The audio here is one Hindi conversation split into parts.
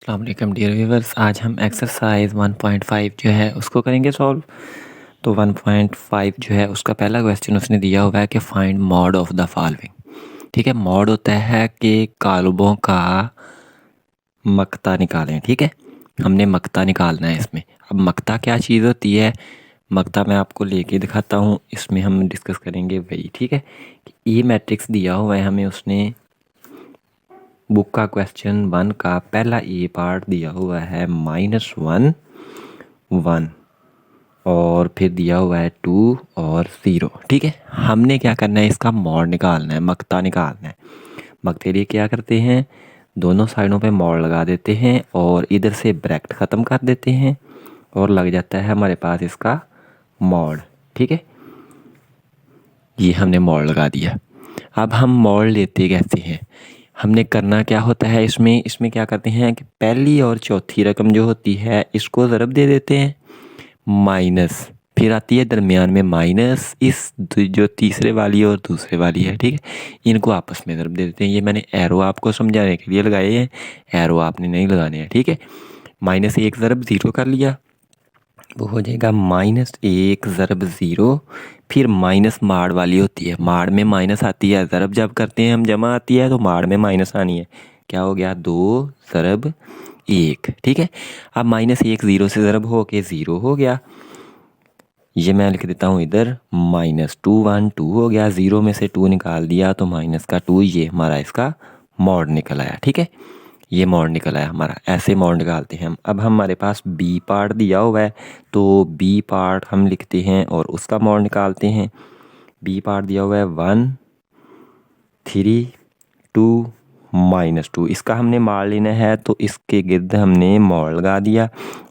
अस्सलाम वालेकुम डियर व्यूअर्स। आज हम एक्सरसाइज 1.5 जो है उसको करेंगे सॉल्व। तो 1.5 जो है उसका पहला क्वेश्चन उसने दिया हुआ है कि find mod of the following. ठीक है, मॉड होता है कि कालबों का मक्ता निकालें। ठीक है, हमने मक्ता निकालना है इसमें। अब मक्ता क्या चीज़ होती है, मक्ता मैं आपको लेके दिखाता हूँ, इसमें हम डिस्कस करेंगे वही। ठीक है, कि ए मैट्रिक्स दिया हुआ है हमें, उसने बुक का क्वेश्चन 1 का पहला ए पार्ट दिया हुआ है -1 1 और फिर दिया हुआ है 2 और 0। ठीक है, हमने क्या करना है, इसका मॉड निकालना है, मक्ता निकालना है। मक्ते लिए क्या करते हैं, दोनों साइडों पे मॉड लगा देते हैं और इधर से ब्रैकेट ख़त्म कर देते हैं और लग जाता है हमारे पास इसका मॉड। ठीक है, ये हमने मॉड लगा दिया। अब हम मॉड लेते कैसे हैं, हमने करना क्या होता है, इसमें क्या करते हैं कि पहली और चौथी रकम जो होती है इसको ज़रब दे देते हैं माइनस, फिर आती है दरमियान में माइनस इस जो तीसरे वाली और दूसरे वाली है। ठीक है, इनको आपस में ज़रब दे देते हैं। ये मैंने एरो आपको समझाने के लिए लगाए हैं, एरो आपने नहीं लगाने हैं। ठीक है, माइनस एक ज़रब ज़ीरो कर लिया, वो हो जाएगा -1 ज़रब ज़ीरो। फिर माइनस माड़ वाली होती है, माड़ में माइनस आती है, ज़रब जब करते हैं हम जमा आती है, तो माड़ में माइनस आनी है। क्या हो गया, 2 ज़रब 1। ठीक है, अब -1 ज़ीरो से ज़रब हो के ज़ीरो हो गया, ये मैं लिख देता हूँ इधर -2 1 2 हो गया, ज़ीरो में से 2 निकाल दिया तो माइनस का 2, ये हमारा इसका मॉड निकल आया। ठीक है, ये मॉड निकल आया हमारा, ऐसे मॉड निकालते हैं हम। अब हमारे पास बी पार्ट दिया हुआ है, तो बी पार्ट हम लिखते हैं और उसका मॉड निकालते हैं। बी पार्ट दिया हुआ है 1 3 2 -2, इसका हमने मार लेना है, तो इसके गिर्द हमने मॉड लगा दिया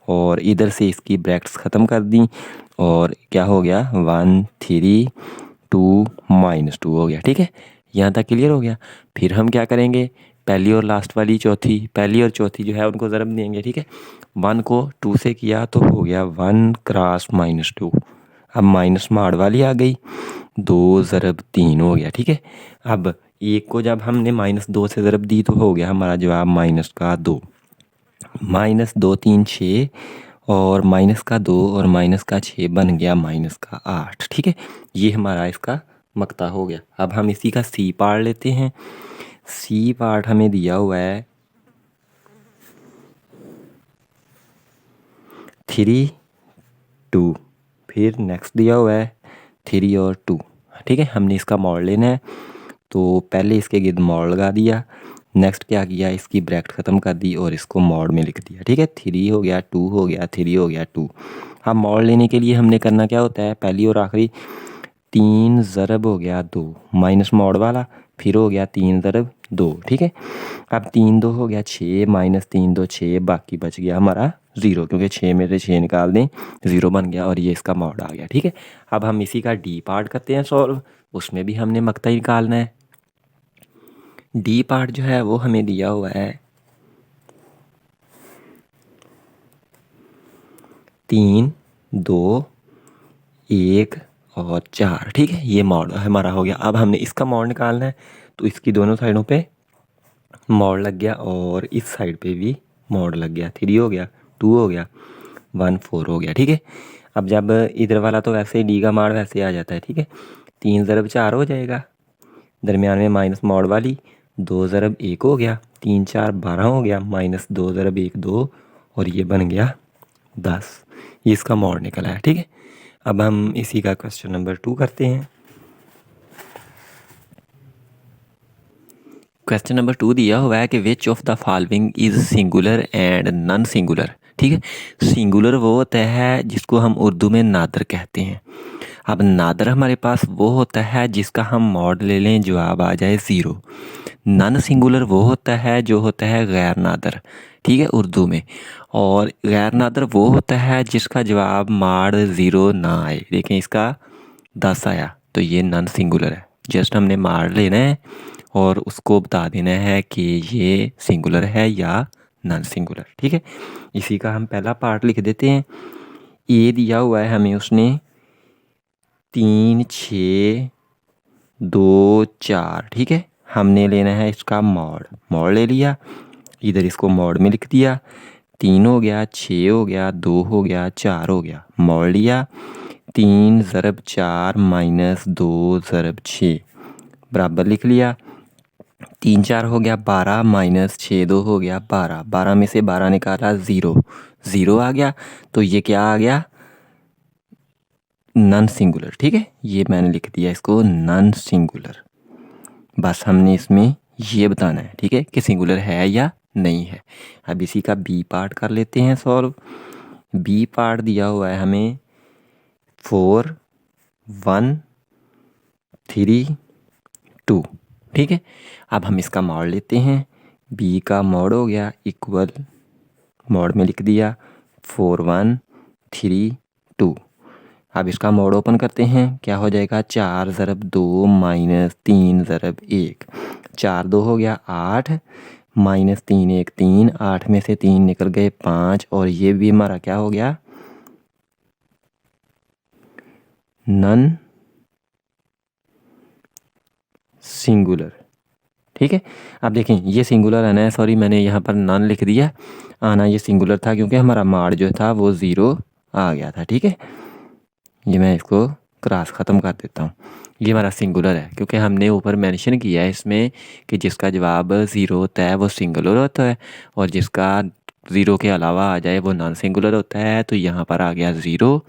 और इधर से इसकी ब्रैकेट्स ख़त्म कर दी और क्या हो गया 1 3 2 -2 हो गया। ठीक है, यहाँ तक क्लियर हो गया। फिर हम क्या करेंगे, पहली और लास्ट वाली चौथी, पहली और चौथी जो है उनको ज़रब देंगे। ठीक है, 1 को 2 से किया तो हो गया 1 क्रॉस -2। अब माइनस माड़ वाली आ गई, 2 ज़रब 3 हो गया। ठीक है, अब एक को जब हमने -2 से ज़रब दी तो हो गया हमारा जवाब -2। -2 3 6 और -2 और -6 बन गया -8। ठीक है, ये हमारा इसका मक्ता हो गया। अब हम इसी का सी पार्ट लेते हैं। सी पार्ट हमें दिया हुआ है 3 2, फिर नेक्स्ट दिया हुआ है 3 और 2। ठीक है, हमने इसका मॉड लेना है, तो पहले इसके गिर्द मॉड लगा दिया, नेक्स्ट क्या किया, इसकी ब्रैकेट ख़त्म कर दी और इसको मॉड में लिख दिया। ठीक है, 3 हो गया 2 हो गया 3 हो गया 2। अब मॉड लेने के लिए हमने करना क्या होता है, पहली और आखिरी 3 ज़रब हो गया 2 माइनस मॉड वाला, फिर हो गया 3 ज़रब 2। ठीक है, अब 3 2 हो गया 6 -3 2 6, बाकी बच गया हमारा 0, क्योंकि 6 में से 6 निकाल दें 0 बन गया और ये इसका मॉड आ गया। ठीक है, अब हम इसी का डी पार्ट करते हैं सॉल्व, उसमें भी हमने मक्ता ही निकालना है। डी पार्ट जो है वो हमें दिया हुआ है 3 2 1 और 4। ठीक है, ये मॉड हमारा हो गया। अब हमने इसका मॉड निकालना है, तो इसकी दोनों साइडों पे मॉड लग गया और इस साइड पे भी मॉड लग गया। 3 हो गया 2 हो गया 1 4 हो गया। ठीक है, अब जब इधर वाला तो वैसे ही डी का मॉड वैसे आ जाता है। ठीक है, 3 ज़रब 4 हो जाएगा, दरमियान में माइनस मॉड वाली 2 ज़रब 1 हो गया, 3 4 12 हो गया, -2 ज़रब 1 2 और ये बन गया 10। ये इसका मॉड निकला है। ठीक है, अब हम इसी का क्वेश्चन नंबर 2 करते हैं। क्वेश्चन नंबर 2 दिया हुआ है कि which of the following is singular and non singular. ठीक है, सिंगुलर वो होता है जिसको हम उर्दू में नादर कहते हैं। अब नादर हमारे पास वो होता है जिसका हम मॉड ले लें जवाब आ जाए 0। नॉन सिंगुलर वो होता है जो होता है गैर नादर। ठीक है, उर्दू में। और गैर नादर वो होता है जिसका जवाब माड़ 0 ना आए। देखें, इसका 10 आया तो ये नॉन सिंगुलर है। जस्ट हमने मार लेना है और उसको बता देना है कि ये सिंगुलर है या नॉन सिंगुलर। ठीक है, इसी का हम पहला पार्ट लिख देते हैं। ए दिया हुआ है हमें उसने 3 6 2 4। ठीक है, हमने लेना है इसका मॉड, मॉड ले लिया। इधर इसको मॉड में लिख दिया, 3 हो गया, 6 हो गया, 2 हो गया, 4 हो गया, मॉड लिया, 3 ज़रब 4 माइनस 2 ज़रब 6 बराबर लिख लिया, 3 4 हो गया 12 माइनस 6 2 हो गया 12, 12 में से 12 निकाला 0, 0 आ गया। तो ये क्या आ गया, नॉन सिंगुलर। ठीक है, ये मैंने लिख दिया इसको नॉन सिंगुलर। बस हमने इसमें ये बताना है, ठीक है, कि सिंगुलर है या नहीं है। अब इसी का बी पार्ट कर लेते हैं सॉल्व। बी पार्ट दिया हुआ है हमें 4 1 3 2। ठीक है, अब हम इसका मॉड लेते हैं। बी का मॉड हो गया इक्वल, मॉड में लिख दिया 4 1 3 2। अब इसका मोड ओपन करते हैं, क्या हो जाएगा, 4 ज़रब 2 माइनस 3 ज़रब 1, 4 2 हो गया 8 माइनस 3 1 3, 8 में से 3 निकल गए 5, और ये भी हमारा क्या हो गया, नन सिंगुलर। ठीक है, अब देखें ये सिंगुलर आना है, सॉरी मैंने यहाँ पर नन लिख दिया, आना ये सिंगुलर था क्योंकि हमारा मार्ड जो था वो 0 आ गया था। ठीक है, ये मैं इसको क्रॉस ख़त्म कर देता हूँ। ये हमारा सिंगुलर है क्योंकि हमने ऊपर मेंशन किया है इसमें कि जिसका जवाब 0 होता है वो सिंगुलर होता है, और जिसका 0 के अलावा आ जाए वो नॉन सिंगुलर होता है। तो यहाँ पर आ गया 0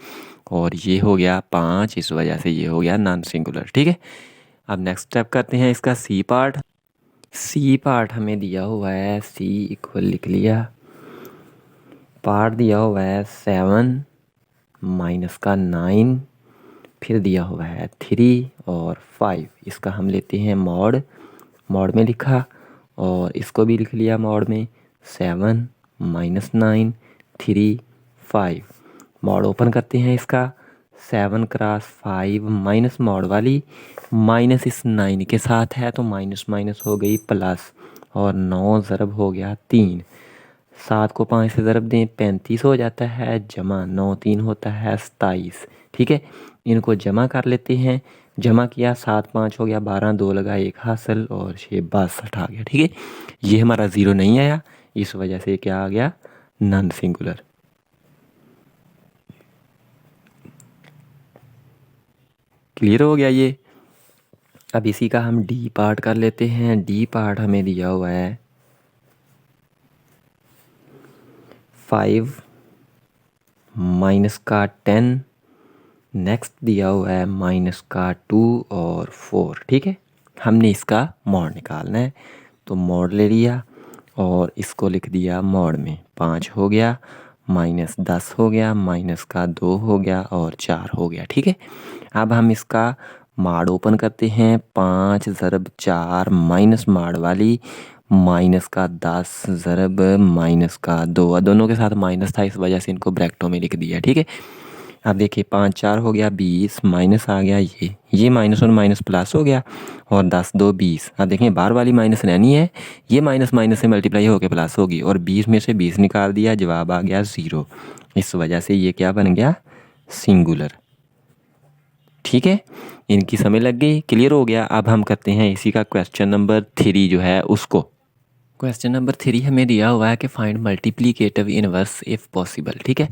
और ये हो गया 5, इस वजह से ये हो गया नॉन सिंगुलर। ठीक है, अब नेक्स्ट स्टेप करते हैं इसका सी पार्ट। सी पार्ट हमें दिया हुआ है, सी इक्वल लिख लिया, पार्ट दिया हुआ है 7 माइनस का 9, फिर दिया हुआ है 3 और 5। इसका हम लेते हैं मॉड, मॉड में लिखा और इसको भी लिख लिया मॉड में, 7 माइनस 9 3 5। मॉड ओपन करते हैं इसका, 7 क्रॉस 5 माइनस मॉड वाली, माइनस इस 9 के साथ है तो माइनस माइनस हो गई प्लस, और 9 ज़रब हो गया 3, 7 को 5 से ज़रब दें 35 हो जाता है, जमा 9 3 होता है 27। ठीक है, इनको जमा कर लेते हैं, जमा किया 7 5 हो गया 12, 2 लगा 1 हासिल और 6 62 आ गया। ठीक है, ये हमारा 0 नहीं आया, इस वजह से क्या आ गया, नॉन सिंगुलर। क्लियर हो गया ये। अब इसी का हम डी पार्ट कर लेते हैं। डी पार्ट हमें दिया हुआ है 5 माइनस का 10, नेक्स्ट दिया हुआ है माइनस का 2 और 4। ठीक है, हमने इसका मॉड निकालना है, तो मॉड ले लिया और इसको लिख दिया मॉड में, 5 हो गया माइनस 10 हो गया, माइनस का 2 हो गया और 4 हो गया। ठीक है, अब हम इसका माड ओपन करते हैं, 5 ज़रब 4 माइनस माड वाली, माइनस का 10 ज़रब माइनस का 2, दोनों के साथ माइनस था इस वजह से इनको ब्रैकेटों में लिख दिया। ठीक है, अब देखिए 5 4 हो गया 20, माइनस आ गया ये माइनस और माइनस प्लस हो गया, और 10 2 20। अब देखें बार वाली माइनस रहनी है, ये माइनस माइनस से मल्टीप्लाई होकर प्लस होगी, और 20 में से 20 निकाल दिया, जवाब आ गया 0। इस वजह से ये क्या बन गया, सिंगुलर। ठीक है, इनकी समझ लग गई, क्लियर हो गया। अब हम करते हैं इसी का क्वेश्चन नंबर 3 जो है उसको। क्वेश्चन नंबर 3 हमें दिया हुआ है कि find multiplicative inverse if possible. ठीक है,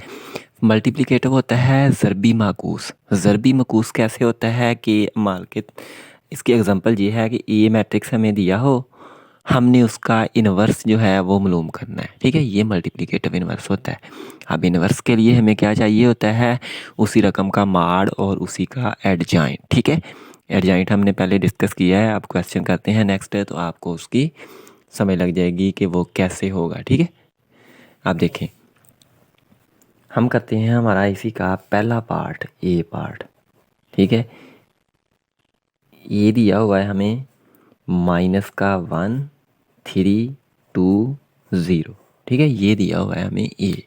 मल्टीप्लिकेटिव होता है ज़रबी माकूस। ज़रबी माकूस कैसे होता है कि मान के, इसकी एग्जांपल ये है कि ए मैट्रिक्स हमें दिया हो, हमने उसका इन्वर्स जो है वो मालूम करना है। ठीक है, ये मल्टीप्लिकेटिव इन्वर्स होता है। अब इन्वर्स के लिए हमें क्या चाहिए होता है, उसी रकम का माड और उसी का एडजॉइंट। ठीक है, एडजॉइंट हमने पहले डिस्कस किया है, अब क्वेश्चन करते हैं नेक्स्ट है, तो आपको उसकी समझ लग जाएगी कि वो कैसे होगा। ठीक है, आप देखें हम करते हैं हमारा इसी का पहला पार्ट, ए पार्ट। ठीक है, ये दिया हुआ है हमें माइनस का 1 3 2 0। ठीक है, ये दिया हुआ है हमें ए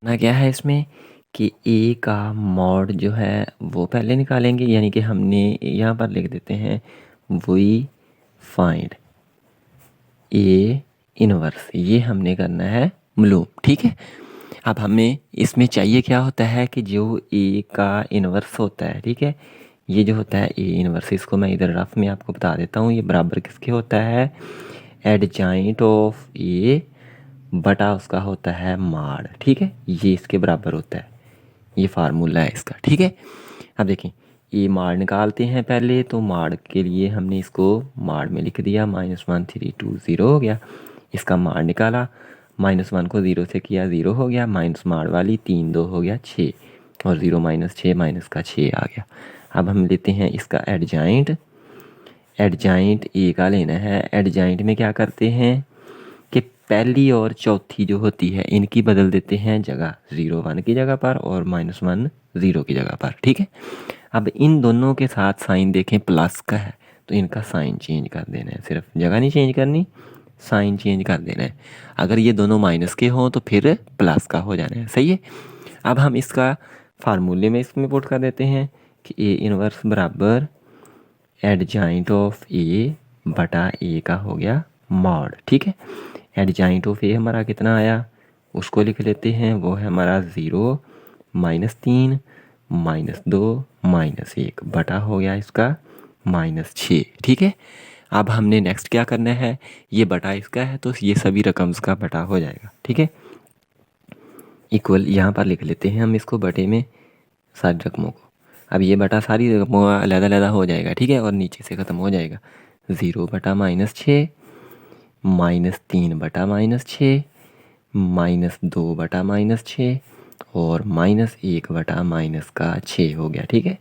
ना, क्या है इसमें कि ए का मॉड जो है वो पहले निकालेंगे, यानी कि हमने यहाँ पर लिख देते हैं वी फाइंड ए इनवर्स, ये हमने करना है मालूम। ठीक है, अब हमें इसमें चाहिए क्या होता है कि जो ए का इन्वर्स होता है, ठीक है, ये जो होता है ए इन्वर्स, इसको मैं इधर रफ में आपको बता देता हूँ, ये बराबर किसके होता है, एडजाइंट ऑफ ए बटा उसका होता है माड, ठीक है, ये इसके बराबर होता है, ये फार्मूला है इसका, ठीक है। अब देखें ये माड निकालते हैं पहले, तो माड के लिए हमने इसको माड में लिख दिया, -1320 हो गया, इसका माड निकाला, -1 को 0 से किया 0 हो गया, माइनस माड वाली 3 2 हो गया 6, और 0 -6 माइनस का 6 आ गया। अब हम लेते हैं इसका एडजाइंट, एडजाइंट ए का लेना है। एडजाइंट में क्या करते हैं कि पहली और चौथी जो होती है इनकी बदल देते हैं जगह, 0 1 की जगह पर और -1 0 की जगह पर, ठीक है। अब इन दोनों के साथ साइन देखें प्लस का है, तो इनका साइन चेंज कर देना है, सिर्फ जगह नहीं चेंज करनी, साइन चेंज कर देना है। अगर ये दोनों माइनस के हों तो फिर प्लस का हो जाना है, सही है। अब हम इसका फार्मूले में इसमें पुट कर देते हैं कि ए इनवर्स बराबर एडजाइंट ऑफ ए बटा ए का हो गया मॉड, ठीक है। एडजाइंट ऑफ ए हमारा कितना आया उसको लिख लेते हैं, वो है हमारा 0 -3 -2 -1 बटा हो गया इसका -6, ठीक है। अब हमने नेक्स्ट क्या करना है, ये बटा इसका है तो ये सभी रकम्स का बटा हो जाएगा, ठीक है। इक्वल यहाँ पर लिख लेते हैं हम इसको बटे में सारी रकमों को। अब ये बटा सारी रकमों का अलग-अलग हो जाएगा, ठीक है, और नीचे से ख़त्म हो जाएगा। 0 बटा -6 -3 बटा -6 -2 बटा -6 और -1 बटा -6 हो गया, ठीक है।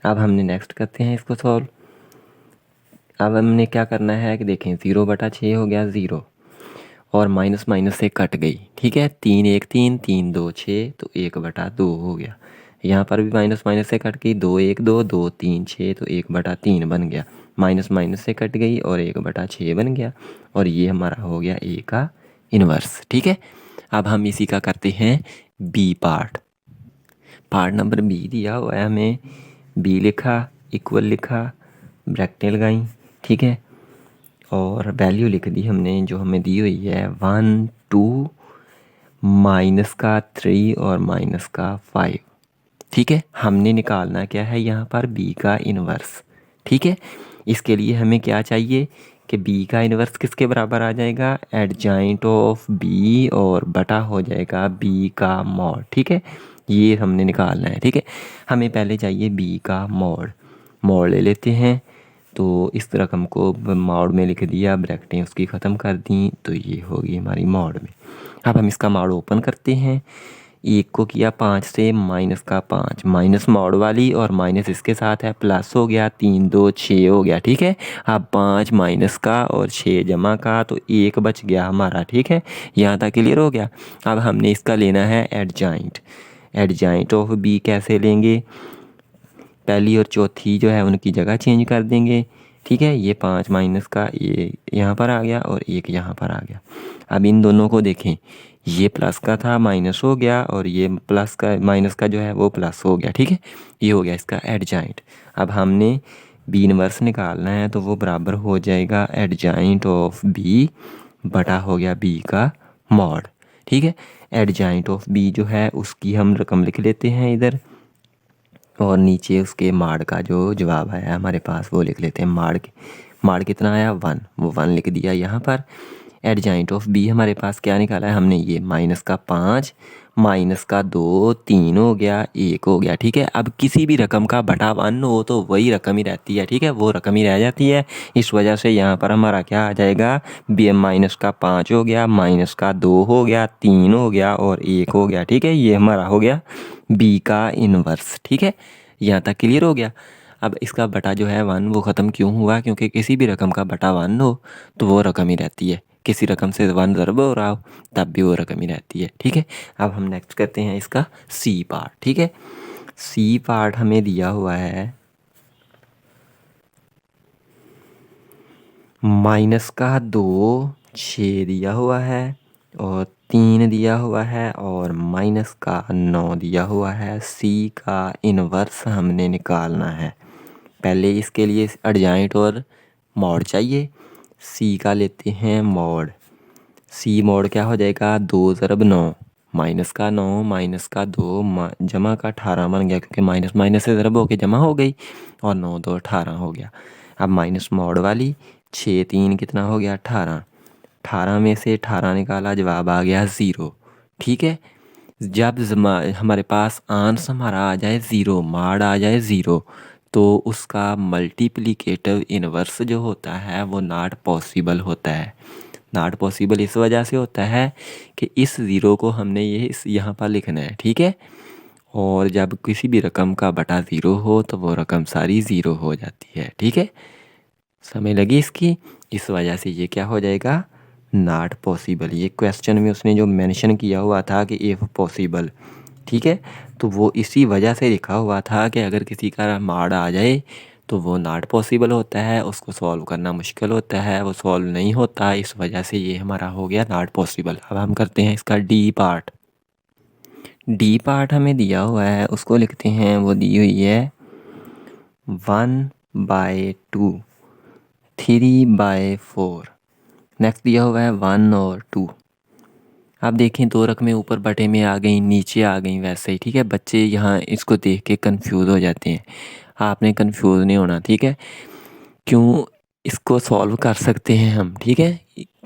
अब हमने नेक्स्ट करते हैं इसको सॉल्व। अब हमने क्या करना है कि देखें 0 बटा 6 हो गया 0 और माइनस माइनस से कट गई, ठीक है। 3 1 3 3 2 6 तो 1 बटा 2 हो गया। यहाँ पर भी माइनस माइनस से कट गई, 2 1 2 2 3 6 तो 1 बटा 3 बन गया। माइनस माइनस से कट गई और 1 बटा 6 बन गया, और ये हमारा हो गया ए का इन्वर्स, ठीक है। अब हम इसी का करते हैं B part. Part number B दिया हुआ है हमें, बी लिखा, इक्वल लिखा, ब्रैकेटें लगाई, ठीक है, और वैल्यू लिख दी हमने जो हमें दी हुई है 1 2 -3 और -5, ठीक है। हमने निकालना क्या है यहाँ पर बी का इन्वर्स, ठीक है। इसके लिए हमें क्या चाहिए कि बी का इन्वर्स किसके बराबर आ जाएगा, एडजाइंट ऑफ बी और बटा हो जाएगा बी का मॉड, ठीक है। ये हमने निकालना है, ठीक है। हमें पहले चाहिए बी का मॉड, मॉड ले लेते हैं, तो इस रकम को मॉड में लिख दिया, ब्रैकेटें उसकी ख़त्म कर दी, तो ये होगी हमारी मॉड में। अब हम इसका मॉड ओपन करते हैं, 1 को किया 5 से, माइनस का 5 माइनस मॉड वाली और माइनस इसके साथ है, प्लस हो गया, 3 2 6 हो गया, ठीक है। अब 5 माइनस का और 6 जमा का, तो 1 बच गया हमारा, ठीक है। यहाँ तक क्लियर हो गया। अब हमने इसका लेना है एडजाइंट। एडजाइंट ऑफ बी कैसे लेंगे, पहली और चौथी जो है उनकी जगह चेंज कर देंगे, ठीक है। ये 5 माइनस का ये यहाँ पर आ गया और 1 यहाँ पर आ गया। अब इन दोनों को देखें, ये प्लस का था माइनस हो गया, और ये प्लस का माइनस का जो है वो प्लस हो गया, ठीक है। ये हो गया इसका एडजाइंट। अब हमने बी इनवर्स निकालना है, तो वो बराबर हो जाएगा एडजाइंट ऑफ बी बटा हो गया बी का मॉड, ठीक है। एडजाइंट ऑफ बी जो है उसकी हम रकम लिख लेते हैं इधर, और नीचे उसके माड का जो जवाब आया हमारे पास वो लिख लेते हैं। माड कितना आया 1, वो 1 लिख दिया यहाँ पर। एडजाइंट ऑफ बी हमारे पास क्या निकाला है हमने, ये माइनस का 5 माइनस का 2 3 हो गया, 1 हो गया, ठीक है। अब किसी भी रकम का बटा 1 हो तो वही रकम ही रहती है, ठीक है, वो रकम ही रह जाती है। इस वजह से यहाँ पर हमारा क्या आ जाएगा, बी माइनस का 5 हो गया, माइनस का 2 हो गया, 3 हो गया और 1 हो गया, ठीक है। ये हमारा हो गया बी का इन्वर्स, ठीक है। यहाँ तक क्लियर हो गया। अब इसका बटा जो है 1 वो ख़त्म क्यों हुआ, क्योंकि किसी भी रकम का बटा 1 हो तो वो रकम ही रहती है, किसी रकम से 1 ज़रब हो रहा हो तब भी वो रकम ही रहती है, ठीक है। अब हम नेक्स्ट करते हैं इसका सी पार्ट, ठीक है। सी पार्ट हमें दिया हुआ है माइनस का 2 6 दिया हुआ है और 3 दिया हुआ है और माइनस का 9 दिया हुआ है। सी का इन्वर्स हमने निकालना है। पहले इसके लिए एडजाइंट और मॉड चाहिए। सी का लेते हैं मॉड। सी मॉड क्या हो जाएगा, 2 ज़रब 9, माइनस का 9 माइनस का 2 जमा का 18 बन गया, क्योंकि माइनस माइनस से ज़रब होके जमा हो गई, और 9 2 18 हो गया। अब माइनस मॉड वाली 6 3 कितना हो गया 18, 18 में से 18 निकाला, जवाब आ गया 0। ठीक है, जब हमारे पास आंस हमारा आ जाए 0, माड आ जाए 0, तो उसका मल्टीप्लिकेटिव इन्वर्स जो होता है वो नॉट पॉसिबल होता है। नॉट पॉसिबल इस वजह से होता है कि इस ज़ीरो को हमने ये इस यहाँ पर लिखना है। ठीक है, और जब किसी भी रकम का बटा ज़ीरो हो तो वो रकम सारी ज़ीरो हो जाती है। ठीक है, समझ लगी इसकी? इस वजह से ये क्या हो जाएगा, नॉट पॉसिबल। ये क्वेश्चन में उसने जो मेंशन किया हुआ था कि इफ़ पॉसिबल, ठीक है, तो वो इसी वजह से लिखा हुआ था कि अगर किसी का माड आ जाए तो वो नॉट पॉसिबल होता है, उसको सॉल्व करना मुश्किल होता है, वो सॉल्व नहीं होता। इस वजह से ये हमारा हो गया नॉट पॉसिबल। अब हम करते हैं इसका डी पार्ट। डी पार्ट हमें दिया हुआ है, उसको लिखते हैं, वो दी हुई है 1/2, 3/4। नेक्स्ट दिया हुआ है 1 और 2। आप देखें दो रकमें ऊपर बटे में आ गई, नीचे आ गई वैसे ही। ठीक है, बच्चे यहाँ इसको देख के कंफ्यूज हो जाते हैं, आपने कंफ्यूज नहीं होना। ठीक है, क्यों, इसको सॉल्व कर सकते हैं हम। ठीक है,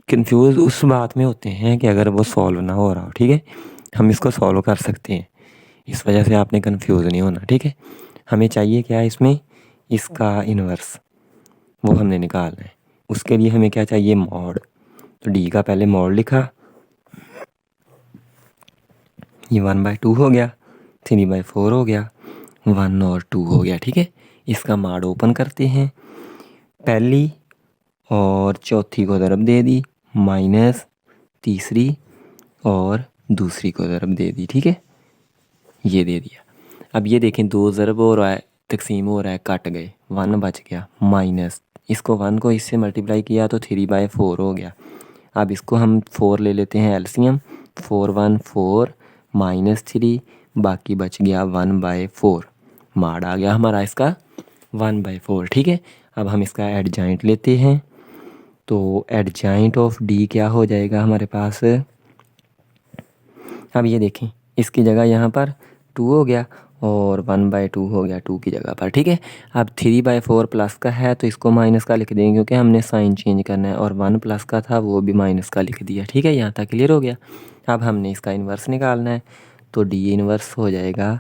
कंफ्यूज उस बात में होते हैं कि अगर वो सॉल्व ना हो रहा हो। ठीक है, हम इसको सॉल्व कर सकते हैं, इस वजह से आपने कंफ्यूज नहीं होना। ठीक है, हमें चाहिए क्या इसमें, इसका इन्वर्स, वो हमने निकालना है। उसके लिए हमें क्या चाहिए, मॉड। तो डी का पहले मॉड लिखा, ये 1/2 हो गया, 3/4 हो गया, 1 और 2 हो गया। ठीक है, इसका मॉड ओपन करते हैं, पहली और चौथी को ज़रब दे दी, माइनस तीसरी और दूसरी को ज़रब दे दी। ठीक है, ये दे दिया। अब ये देखें, दो ज़रब हो रहा है, तकसीम हो रहा है, कट गए, 1 बच गया, माइनस इसको 1 को इससे मल्टीप्लाई किया तो 3/4 हो गया। अब इसको हम 4 ले लेते हैं एलसीएम, 4 1 4 -3, बाकी बच गया 1/4। माड आ गया हमारा इसका 1/4। ठीक है, अब हम इसका एडजॉइंट लेते हैं, तो एडजॉइंट ऑफ डी क्या हो जाएगा हमारे पास। अब ये देखें, इसकी जगह यहाँ पर 2 हो गया और 1/2 हो गया 2 की जगह पर। ठीक है, अब 3/4 प्लस का है तो इसको माइनस का लिख देंगे, क्योंकि हमने साइन चेंज करना है, और 1 प्लस का था वो भी माइनस का लिख दिया। ठीक है, यहाँ तक क्लियर हो गया। अब हमने इसका इन्वर्स निकालना है, तो डी इन्वर्स हो जाएगा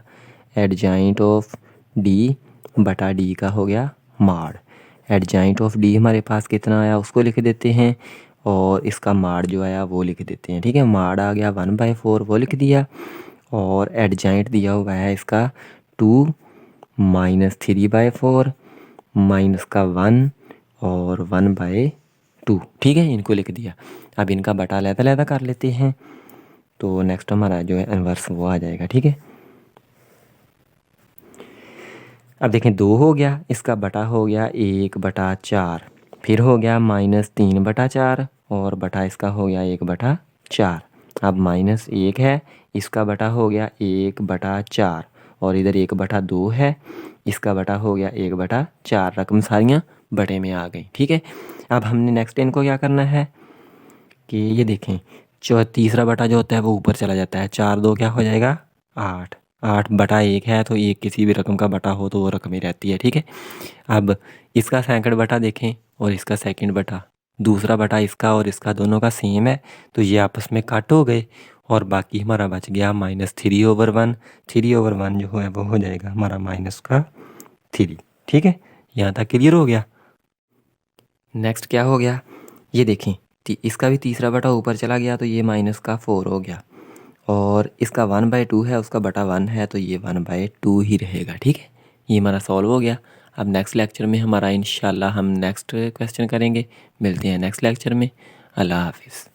एडजॉइंट ऑफ डी बटा डी का हो गया माड। एडजॉइंट ऑफ डी हमारे पास कितना आया उसको लिख देते हैं, और इसका माड जो आया वो लिख देते हैं। ठीक है, माड आ गया 1/4, वो लिख दिया, और एडजॉइंट दिया हुआ है इसका 2 -3/4 माइनस का 1 और 1/2। ठीक है, इनको लिख दिया। अब इनका बटा लैदा कर लेते हैं, तो नेक्स्ट हमारा जो है इन्वर्स वो आ जाएगा। ठीक है, अब देखें 2 हो गया, इसका बटा हो गया 1/4, फिर हो गया -3/4, और बटा इसका हो गया 1/4। अब -1 है, इसका बटा हो गया 1/4, और इधर 1/2 है, इसका बटा हो गया 1/4। रकम सारियाँ बटे में आ गई। ठीक है, अब हमने नेक्स्ट इनको क्या करना है कि ये देखें, तीसरा बटा जो होता है वो ऊपर चला जाता है, 4 2 क्या हो जाएगा 8, 8/1 है, तो एक किसी भी रकम का बटा हो तो वो रकम ही रहती है। ठीक है, अब इसका सेकंड बटा देखें और इसका सेकंड बटा, दूसरा बटा इसका और इसका दोनों का सेम है, तो ये आपस में कट हो गए, और बाकी हमारा बच गया -3/1। 3/1 जो है वो हो जाएगा हमारा -3। ठीक है, यहाँ तक क्लियर हो गया। नेक्स्ट क्या हो गया, ये देखें, इसका भी तीसरा बटा ऊपर चला गया, तो ये -4 हो गया, और इसका 1/2 है, उसका बटा 1 है, तो ये 1/2 ही रहेगा। ठीक है, ये हमारा सॉल्व हो गया। अब नेक्स्ट लेक्चर में हमारा इंशाल्लाह हम नेक्स्ट क्वेश्चन करेंगे। मिलते हैं नेक्स्ट लेक्चर में। अल्लाह हाफिज़।